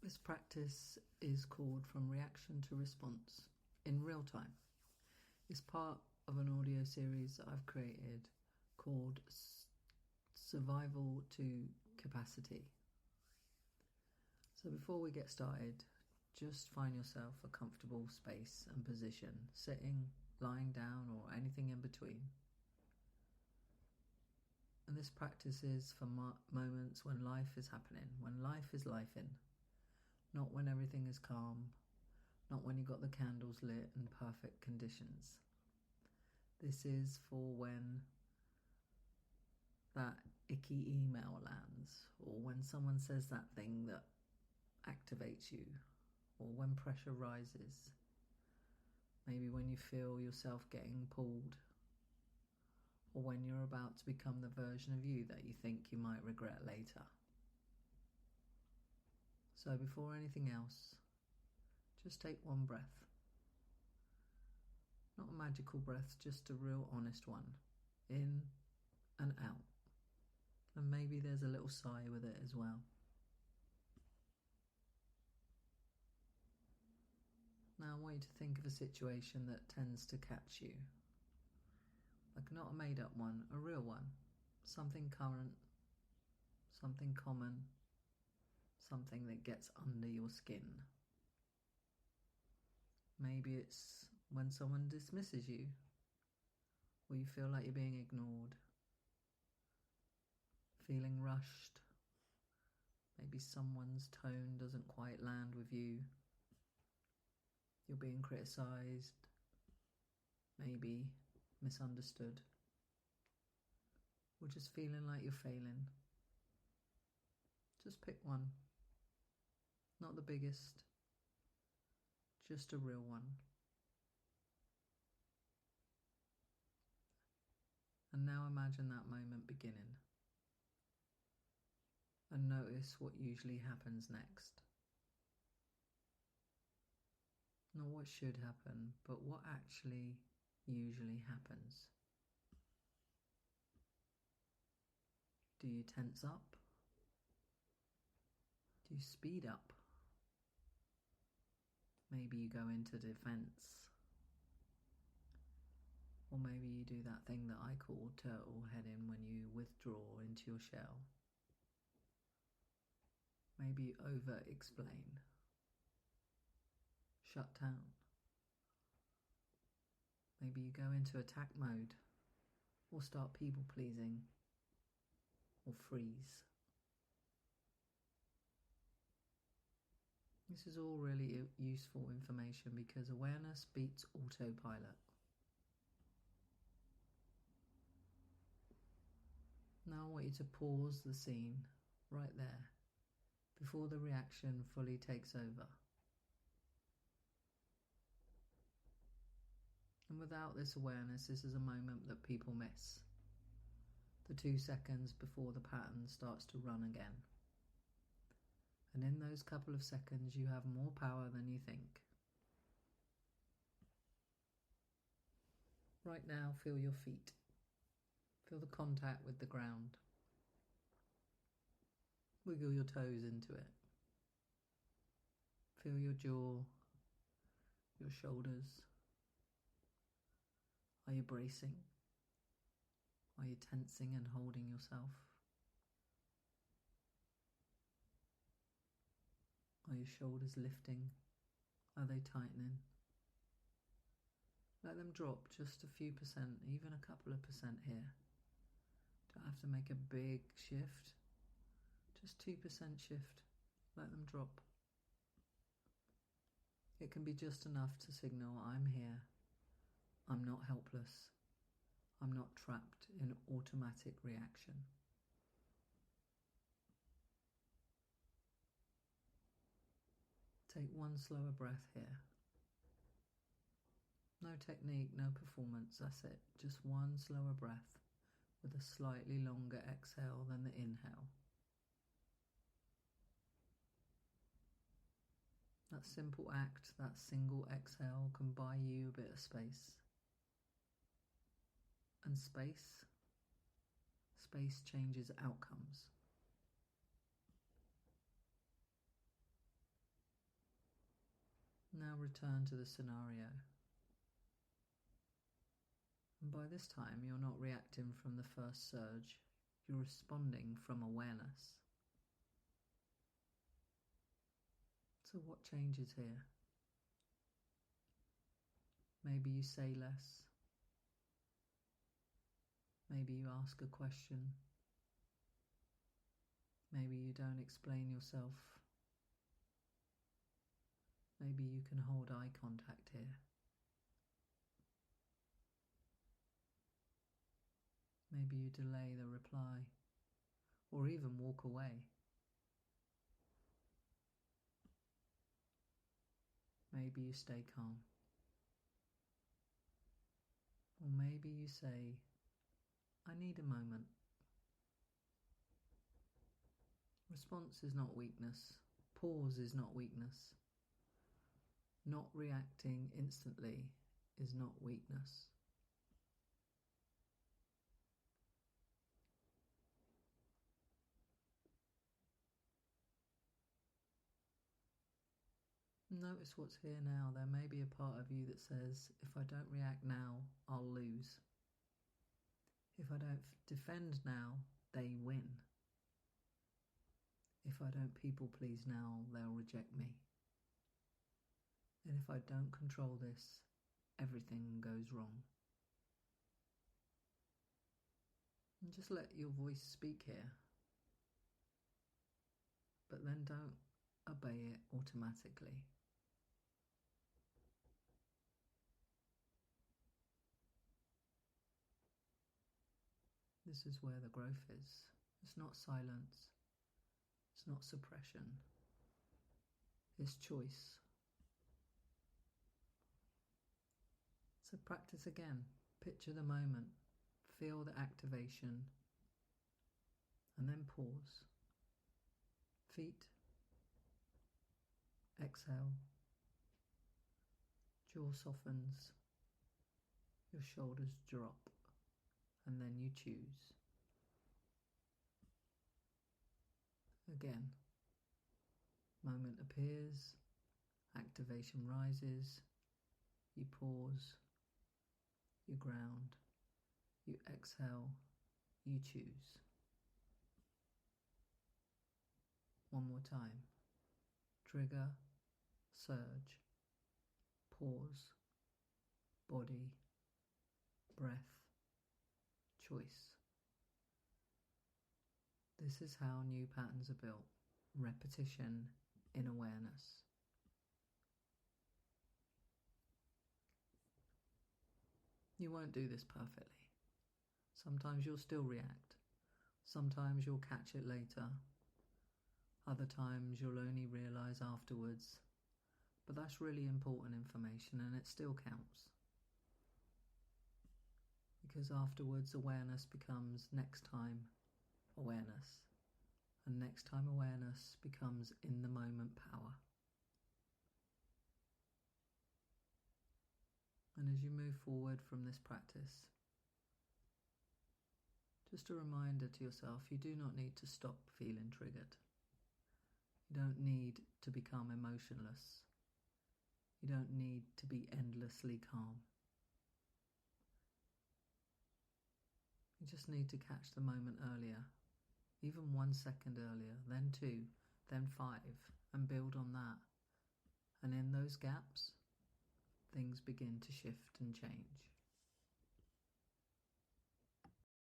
This practice is called From Reaction to Response in real time. It's part of an audio series that I've created called Survival to Capacity. So before we get started, just find yourself a comfortable space and position, sitting, lying down, or anything in between. And this practice is for moments when life is happening, when life is lifing. Not when everything is calm, not when you've got the candles lit and perfect conditions. This is for when that icky email lands, or when someone says that thing that activates you, or when pressure rises. Maybe when you feel yourself getting pulled, or when you're about to become the version of you that you think you might regret later. So before anything else, just take one breath. Not a magical breath, just a real honest one. In and out. And maybe there's a little sigh with it as well. Now I want you to think of a situation that tends to catch you. Like not a made up one, a real one. Something current, something common, something that gets under your skin. Maybe it's when someone dismisses you, or you feel like you're being ignored, feeling rushed. Maybe someone's tone doesn't quite land with you. You're being criticised, maybe misunderstood, or just feeling like you're failing. Just pick one. Not the biggest, just a real one. And now imagine that moment beginning. And notice what usually happens next. Not what should happen, but what actually usually happens. Do you tense up? Do you speed up? Maybe you go into defense. Or maybe you do that thing that I call turtle heading when you withdraw into your shell. Maybe you over-explain. Shut down. Maybe you go into attack mode, or start people-pleasing, or freeze. This is all really useful information because awareness beats autopilot. Now I want you to pause the scene right there before the reaction fully takes over. And without this awareness, this is a moment that people miss. The 2 seconds before the pattern starts to run again. And in those couple of seconds, you have more power than you think. Right now, feel your feet. Feel the contact with the ground. Wiggle your toes into it. Feel your jaw, your shoulders. Are you bracing? Are you tensing and holding yourself? Are your shoulders lifting? Are they tightening? Let them drop just a few percent, even a couple of percent here. Don't have to make a big shift. Just 2% shift. Let them drop. It can be just enough to signal I'm here. I'm not helpless. I'm not trapped in automatic reaction. Take one slower breath here. No technique, no performance, that's it. Just one slower breath with a slightly longer exhale than the inhale. That simple act, that single exhale can buy you a bit of space. And space changes outcomes. return to the scenario. And by this time, you're not reacting from the first surge, you're responding from awareness. So what changes here? Maybe you say less. Maybe you ask a question. Maybe you don't explain yourself. Maybe you can hold eye contact here. Maybe you delay the reply, or even walk away. Maybe you stay calm. Or maybe you say, I need a moment. Response is not weakness. Pause is not weakness. Not reacting instantly is not weakness. Notice what's here now. There may be a part of you that says, if I don't react now, I'll lose. If I don't defend now, they win. If I don't people please now, they'll reject me. And if I don't control this, everything goes wrong. And just let your voice speak here. But then don't obey it automatically. This is where the growth is. It's not silence. It's not suppression. It's choice. So practice again. Picture the moment. Feel the activation. And then pause. Feet. Exhale. Jaw softens. Your shoulders drop. And then you choose. Again. Moment appears. Activation rises. You pause. You ground. You exhale. You choose. One more time. Trigger. Surge. Pause. Body. Breath. Choice. This is how new patterns are built. Repetition in awareness. You won't do this perfectly. Sometimes you'll still react. Sometimes you'll catch it later. Other times you'll only realise afterwards. But that's really important information and it still counts. Because afterwards awareness becomes next time awareness. And next time awareness becomes in the moment power. And as you move forward from this practice, just a reminder to yourself, you do not need to stop feeling triggered. You don't need to become emotionless. You don't need to be endlessly calm. You just need to catch the moment earlier, even 1 second earlier, then 2, then 5, and build on that. And in those gaps, things begin to shift and change.